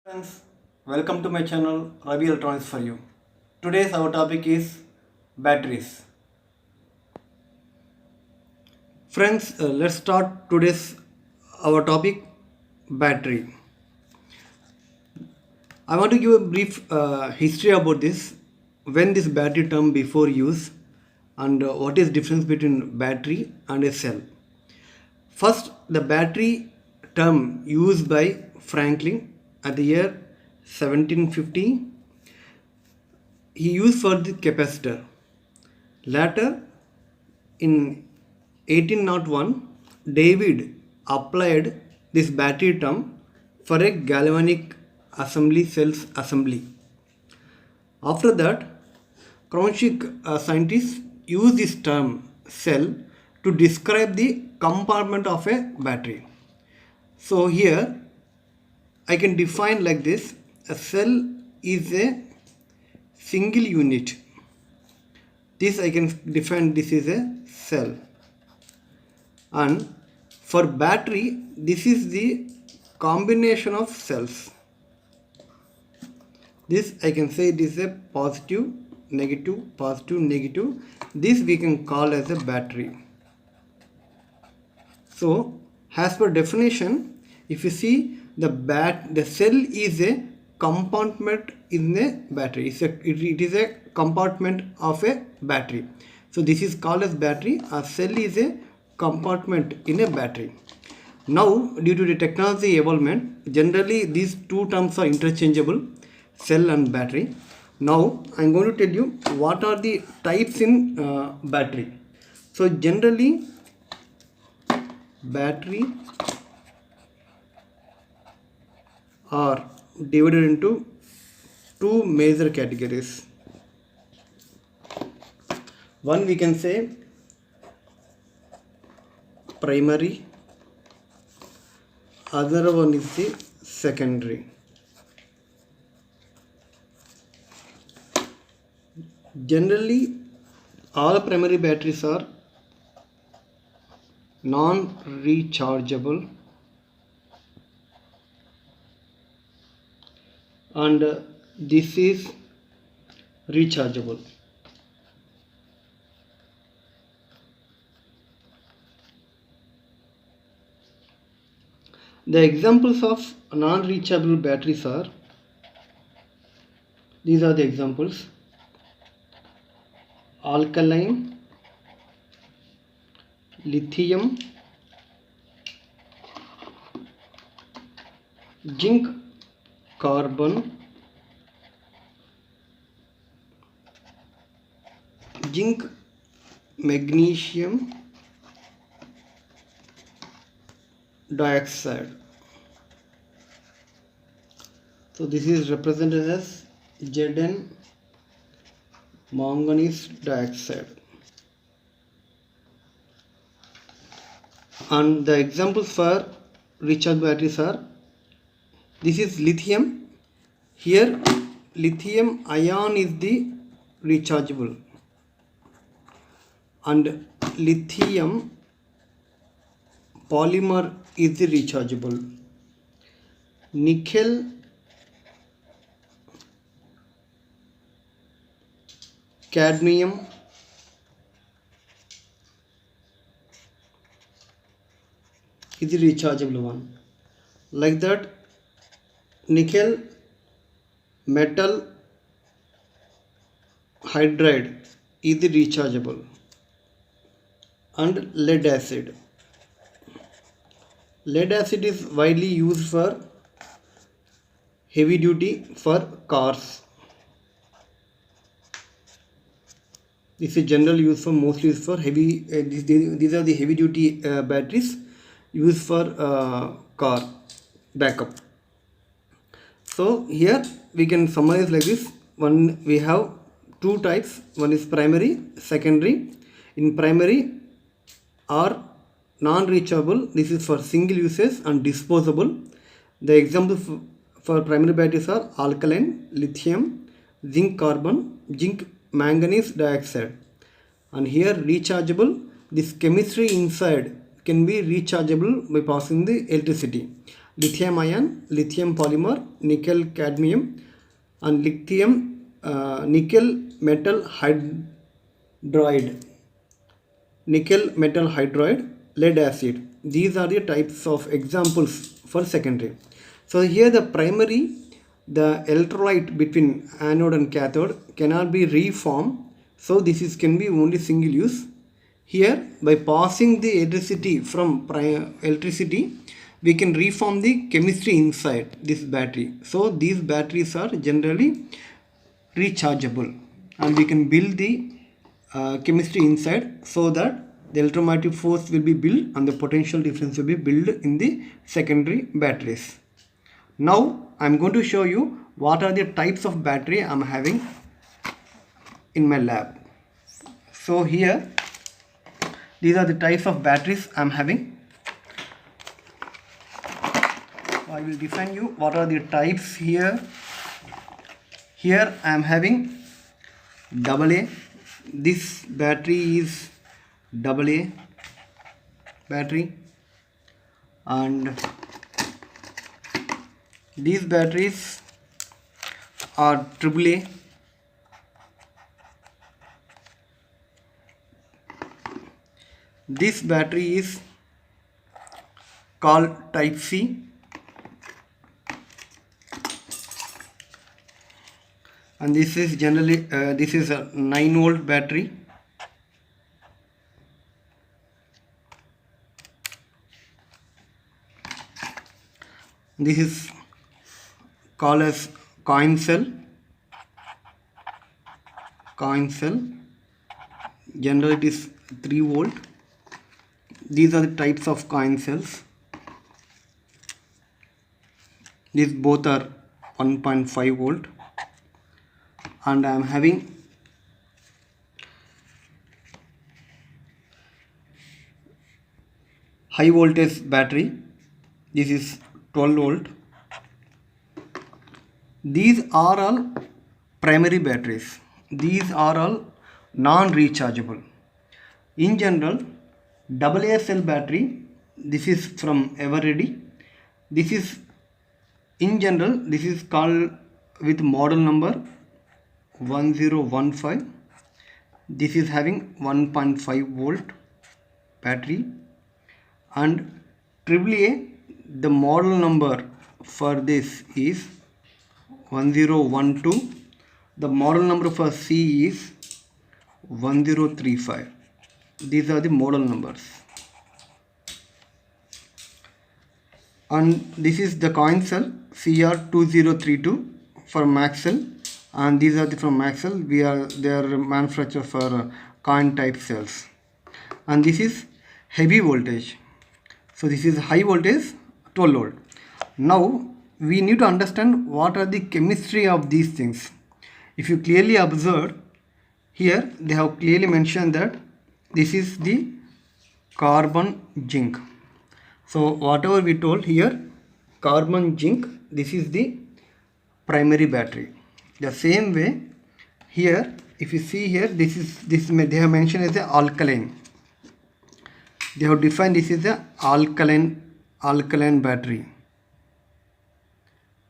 Friends, welcome to my channel Ravi Electronics for you. Today's our topic is batteries. Friends, let's start today's our topic battery. I want to give a brief history about this, when this battery term before use, and what is difference between battery and a cell. First, the battery term used by Franklin at the year 1750, he used for the capacitor. Later, in 1801, David applied this battery term for a galvanic assembly cells assembly. After that, Kronschik scientists use this term cell to describe the compartment of a battery. So here I can define like this: a cell is a single unit. This I can define this is a cell. And for battery, this is the combination of cells. This I can say it is a positive, negative, positive, negative. This we can call as a battery. So, as per definition, if you see the cell is a compartment in a battery. It is a compartment of a battery. So this is called as battery. A cell is a compartment in a battery. Now, due to the technology evolvement, generally these two terms are interchangeable, cell and battery. Now, I am going to tell you what are the types in battery. So generally, battery are divided into two major categories. One we can say primary, other one is the secondary. Generally, all primary batteries are non-rechargeable and this is rechargeable. The examples of non-rechargeable batteries are, these are the examples: alkaline, lithium, zinc carbon, zinc magnesium dioxide. So this is represented as Zn manganese dioxide. And the examples for rechargeable batteries are, this is lithium. Here lithium ion is the rechargeable and lithium polymer is the rechargeable. Nickel cadmium is the rechargeable one. Like that, nickel metal hydride is the rechargeable. And lead acid. Lead acid is widely used for heavy duty for cars. This is general use for, mostly used for heavy, these are the heavy duty batteries used for car backup. So here we can summarize like this. One, we have two types. One is primary, secondary. In primary are non-rechargeable. This is for single uses and disposable. The examples for primary batteries are alkaline, lithium, zinc carbon, zinc manganese dioxide. And here rechargeable, this chemistry inside can be rechargeable by passing the electricity. lithium ion, lithium polymer, nickel cadmium, and lithium nickel metal hydride, lead acid. These are the types of examples for secondary. So here the primary, the electrolyte between anode and cathode cannot be reformed. So this is can be only single use. Here by passing the electricity from electricity, we can reform the chemistry inside this battery. So these batteries are generally rechargeable, and we can build the chemistry inside, so that the electromagnetic force will be built and the potential difference will be built in the secondary batteries. Now I am going to show you what are the types of battery I am having in my lab. So here these are the types of batteries I am having. I will define you what are the types here. Here I am having AA. This battery is AA battery, and these batteries are AAA. This battery is called type C, and this is generally this is a 9-volt battery. This is called as coin cell. Generally it is 3 volt. These are the types of coin cells. These both are 1.5 volt, and I am having high voltage battery. This is 12 volt. These are all primary batteries. These are all non-rechargeable. In general, AA cell battery, this is from Eveready. This is in general, this is called with model number 1015. This is having 1.5 volt battery, and AAA, the model number for this is 1012. The model number for C is 1035. These are the model numbers. And this is the coin cell CR2032 for Maxell, and these are the from Maxell. They are manufactured for coin type cells. And this is heavy voltage. So this is high voltage 12 volt. Now we need to understand what are the chemistry of these things. If you clearly observe here, they have clearly mentioned that this is the carbon zinc. So whatever we told here, carbon zinc, this is the primary battery. The same way here, if you see here, this they have mentioned as a alkaline. They have defined this is a alkaline battery.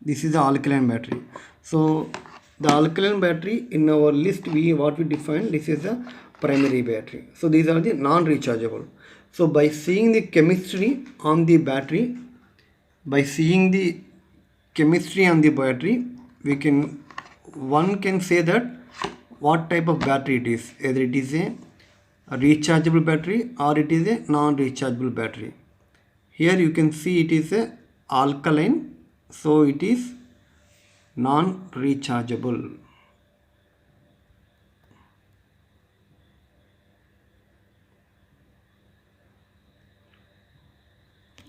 This is the alkaline battery. So the alkaline battery in our list, what we defined, this is the primary battery. So these are the non-rechargeable. So by seeing the chemistry on the battery, one can say that what type of battery it is. Either it is a rechargeable battery or it is a non-rechargeable battery. Here you can see it is a alkaline, so it is non-rechargeable.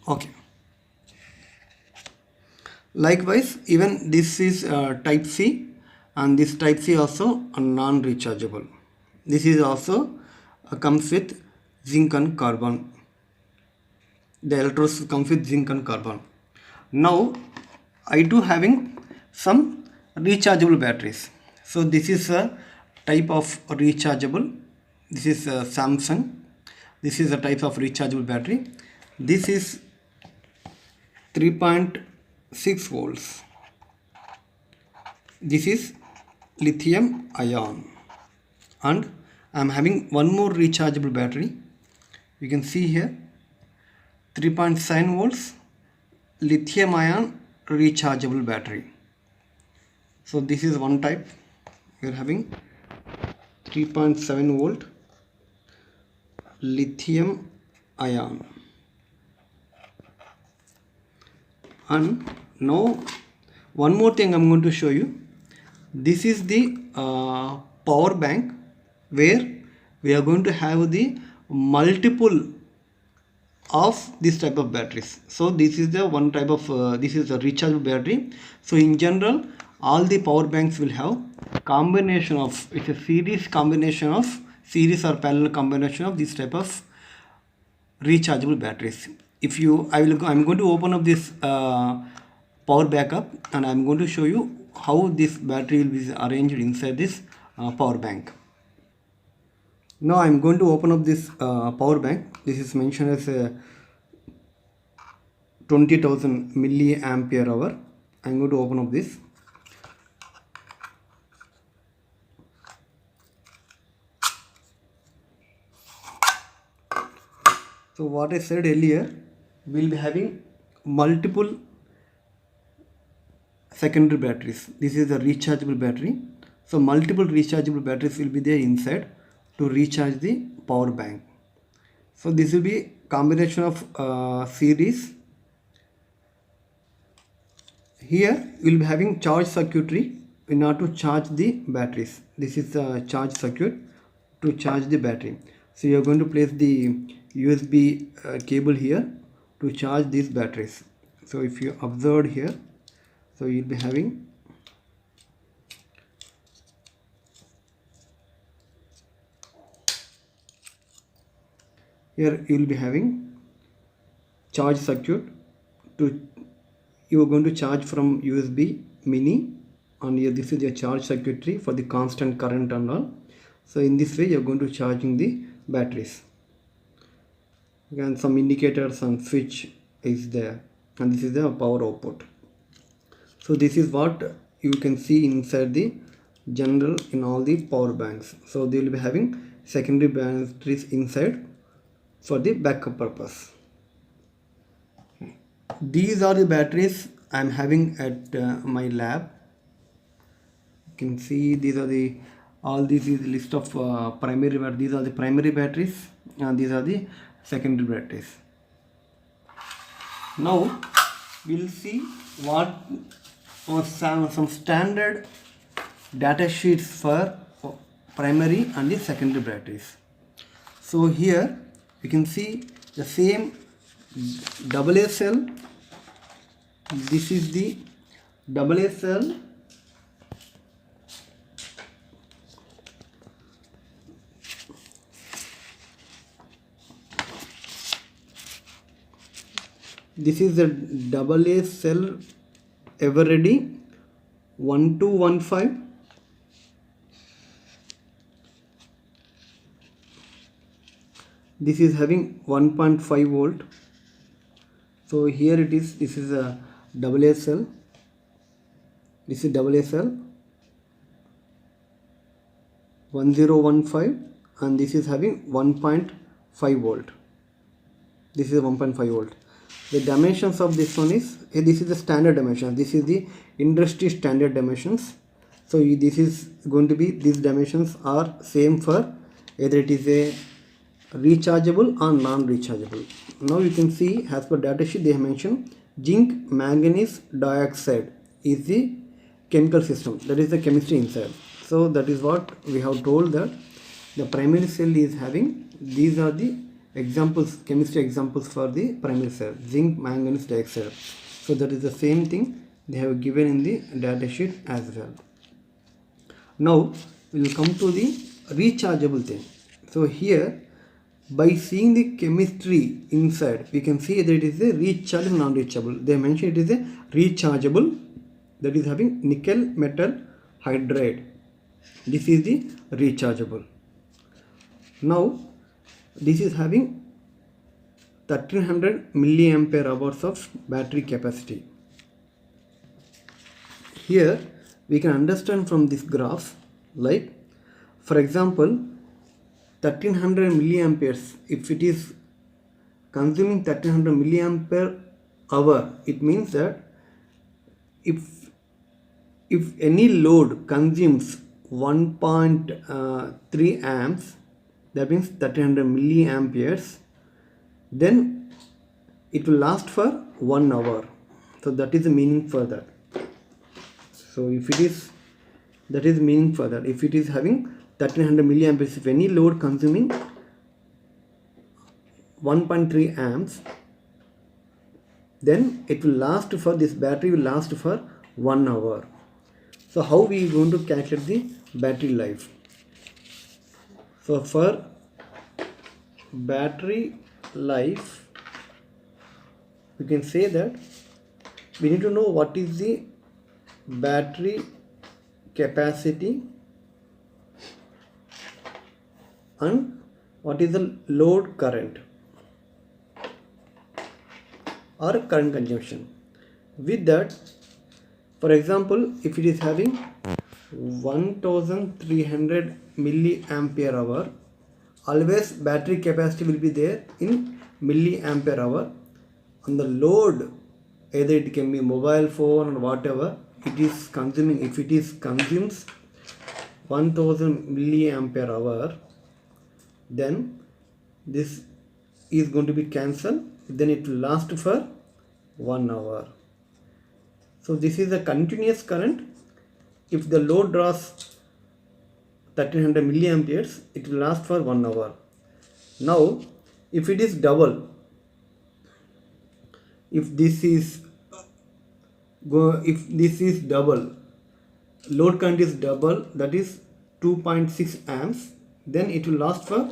Okay. Likewise, even this is type C, and this type C also non-rechargeable. This is also comes with zinc and carbon. The electrodes comes with zinc and carbon. Now I do having some rechargeable batteries. So this is a type of rechargeable. This is Samsung. This is a type of rechargeable battery. This is 3.6 volts. This is lithium ion, and I am having one more rechargeable battery. You can see here 3.7 volts lithium ion rechargeable battery. So this is one type. We are having 3.7 volt lithium ion. And now one more thing I'm going to show you. This is the power bank where we are going to have the multiple of this type of batteries. So this is the one type of this is a rechargeable battery. So in general, all the power banks will have combination of, it's a series combination of, series or parallel combination of this type of rechargeable batteries. If you, I'm going to open up this power backup, and I'm going to show you how this battery will be arranged inside this power bank. Now I'm going to open up this power bank. This is mentioned as a 20,000 milliampere hour. I'm going to open up this. So what I said earlier, we'll be having multiple secondary batteries. This is a rechargeable battery. So multiple rechargeable batteries will be there inside to recharge the power bank. So this will be combination of series. Here we will be having charge circuitry in order to charge the batteries. This is the charge circuit to charge the battery. So you are going to place the USB cable here to charge these batteries. So if you observe here, so you'll be having here, you will be having charge circuit to, you are going to charge from USB mini, and here this is your charge circuitry for the constant current and all. So in this way you are going to charging the batteries. Again, some indicators and switch is there, and this is the power output. So this is what you can see inside the general in all the power banks. So they will be having secondary batteries inside for the backup purpose. These are the batteries I am having at my lab. You can see these are the, all this is the list of primary batteries. These are the primary batteries and these are the secondary batteries. Now we will see what some standard data sheets for primary and the secondary batteries. So here you can see the same AA cell. This is the AA cell. This is the AA cell Eveready 1215. This is having 1.5 volt. So here it is, this is a AA cell. This is AA cell 1015, and this is having 1.5 volt. This is 1.5 volt. The dimensions of this one is, this is the standard dimension. This is the industry standard dimensions. So this is going to be, these dimensions are same for either it is a rechargeable or non-rechargeable. Now you can see, as per data sheet they have mentioned zinc manganese dioxide is the chemical system, that is the chemistry inside. So that is what we have told, that the primary cell is having, these are the examples, chemistry examples for the primary cell, zinc manganese dioxide. So that is the same thing they have given in the data sheet as well. Now we will come to the rechargeable thing. So here, by seeing the chemistry inside, we can see that it is a rechargeable, non-rechargeable. They mentioned it is a rechargeable, that is having nickel metal hydride. This is the rechargeable. Now this is having 1300 milliampere hours of battery capacity. Here we can understand from this graph, like for example 1300 milliamperes, if it is consuming 1300 milliampere hour, it means that if any load consumes 1.3 amps, that means 1300 milliamperes, then it will last for 1 hour. So that is the meaning for that. So if it is, that is meaning for that, if it is having 1300 milliamperes, if any load consuming 1.3 amps, then it will last for, this battery will last for 1 hour. So how we are going to calculate the battery life? So for battery life, we can say that we need to know what is the battery capacity and what is the load current or current consumption. With that, for example, if it is having 1300 milliampere hour, always battery capacity will be there in milliampere hour, and the load, either it can be mobile phone or whatever it is consuming, if it is consumes 1000 milliampere hour, then this is going to be cancelled, then it will last for 1 hour. So this is a continuous current. If the load draws 1300 milliamperes, it will last for 1 hour. Now if it is double, if this is double, load current is double, that is 2.6 amps, then it will last for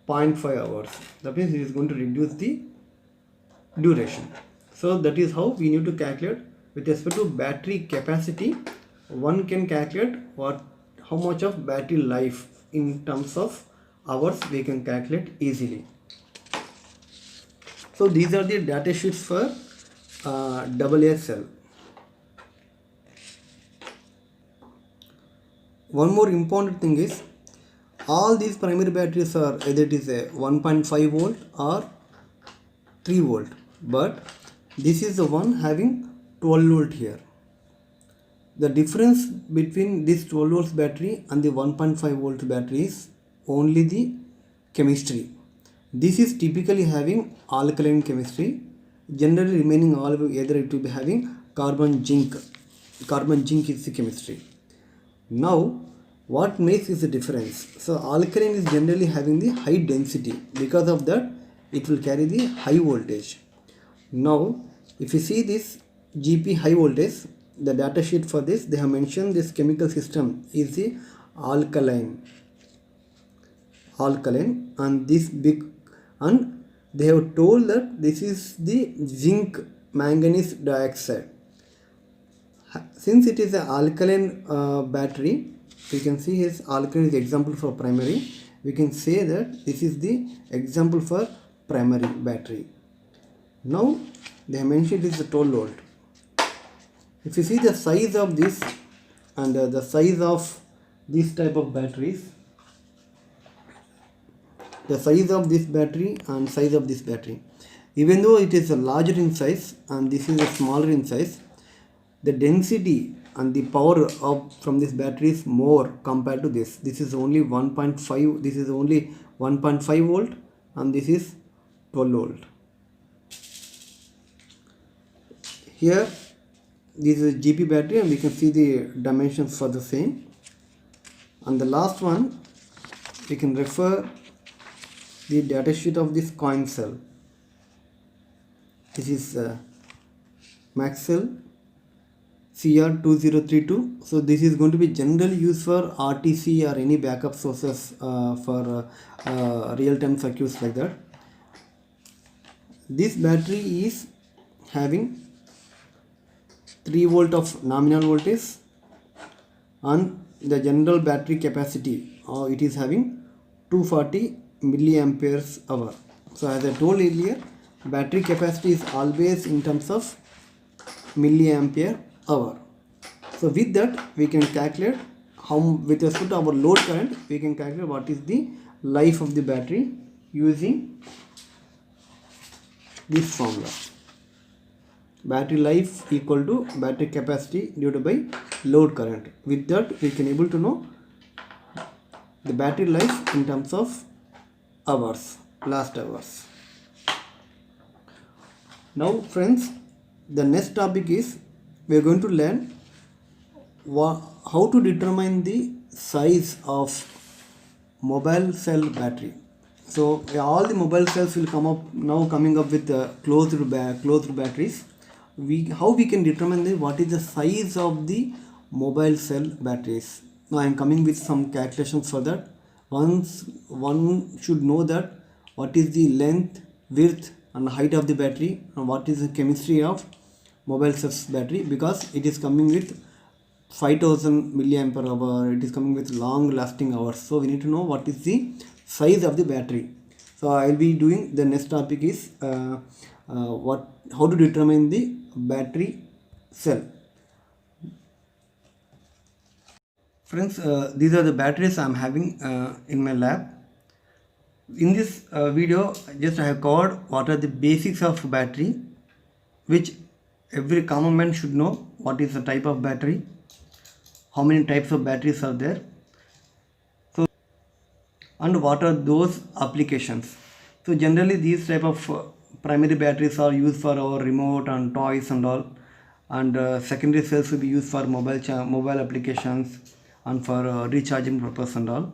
0.5 hours. That means it is going to reduce the duration. So that is how we need to calculate with respect to battery capacity. One can calculate how much of battery life in terms of hours we can calculate easily. So these are the data sheets for AA cell. One more important thing is, all these primary batteries are either it is a 1.5 volt or 3 volt, but this is the one having 12 volt here. The difference between this 12 volts battery and the 1.5 volt battery is only the chemistry. This is typically having alkaline chemistry, generally remaining all either it will be having carbon zinc. Carbon zinc is the chemistry. Now what makes is the difference? So alkaline is generally having the high density, because of that it will carry the high voltage. Now if you see this GP high voltage, the data sheet for this, they have mentioned this chemical system is the alkaline, and this big, and they have told that this is the zinc manganese dioxide. Since it is an alkaline battery, we can see his alkaline is example for primary. We can say that this is the example for primary battery. Now they have mentioned it is a 12 volt. If you see the size of this and the size of this type of batteries, the size of this battery and size of this battery, even though it is a larger in size and this is a smaller in size, the density and the power of from this battery is more compared to this. This is only 1.5, this is only 1.5 volt and this is 12 volt. Here this is GP battery and we can see the dimensions for the same. And the last one, we can refer the data sheet of this coin cell. This is Maxell CR2032. So this is going to be generally used for RTC or any backup sources for real-time circuits like that. This battery is having 3 volt of nominal voltage and the general battery capacity it is having 240 milliamperes hour. So as I told earlier, battery capacity is always in terms of milliampere hour. So with that we can calculate how, with respect to our load current, we can calculate what is the life of the battery using this formula. Battery life equal to battery capacity divided by load current. With that we can able to know the battery life in terms of hours, last hours. Now friends, the next topic is we are going to learn how to determine the size of mobile cell battery. So all the mobile cells will come up now, coming up with closed batteries. How we can determine what is the size of the mobile cell batteries. Now I am coming with some calculations for that. Once one should know that what is the length, width and height of the battery, and what is the chemistry of mobile cells battery, because it is coming with 5000 milliampere hour, it is coming with long lasting hours. So we need to know what is the size of the battery. So I will be doing, the next topic is how to determine the battery cell. Friends, these are the batteries I am having in my lab. In this video, just I have covered what are the basics of battery, which every common man should know. What is the type of battery, how many types of batteries are there, so, and what are those applications. So generally these type of primary batteries are used for our remote and toys and all, and secondary cells will be used for mobile applications and for recharging purpose and all.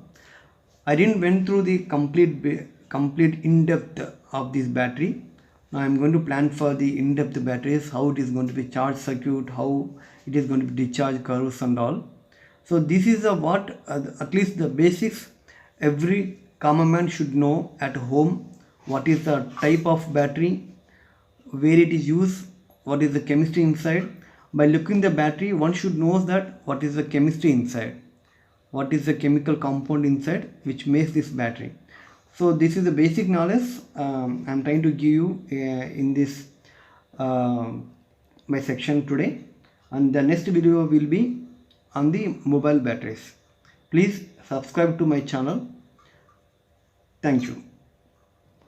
I didn't went through the complete in-depth of this battery. Now I am going to plan for the in-depth batteries, how it is going to be charge circuit, how it is going to be discharge curves and all. So this is what at least the basics every common man should know at home. What is the type of battery, where it is used, what is the chemistry inside. By looking the battery, one should know that what is the chemistry inside, what is the chemical compound inside which makes this battery. So this is the basic knowledge I am trying to give you in this my section today, and the next video will be on the mobile batteries. Please subscribe to my channel. Thank you.